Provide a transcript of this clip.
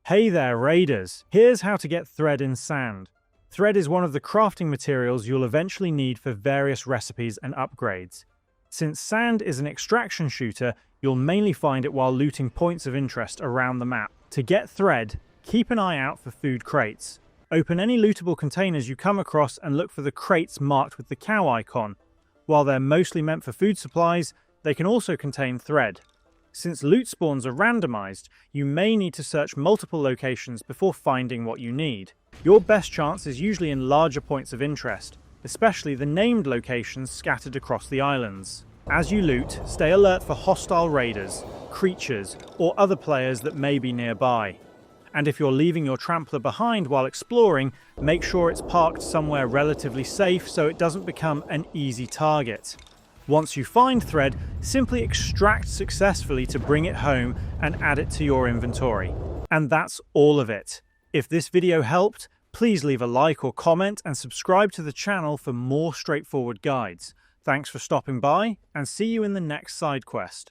Hey there, raiders! Here's how to get thread in sand. Thread is one of the crafting materials you'll eventually need for various recipes and upgrades. Since sand is an extraction shooter, you'll mainly find it while looting points of interest around the map. To get thread, keep an eye out for food crates. Open any lootable containers you come across and look for the crates marked with the cow icon. While they're mostly meant for food supplies, they can also contain thread. Since loot spawns are randomized, you may need to search multiple locations before finding what you need. Your best chance is usually in larger points of interest, especially the named locations scattered across the islands. As you loot, stay alert for hostile raiders, creatures, or other players that may be nearby. And if you're leaving your trampler behind while exploring, make sure it's parked somewhere relatively safe so it doesn't become an easy target. Once you find thread, simply extract successfully to bring it home and add it to your inventory. And that's all of it. If this video helped, please leave a like or comment and subscribe to the channel for more straightforward guides. Thanks for stopping by, and see you in the next side quest.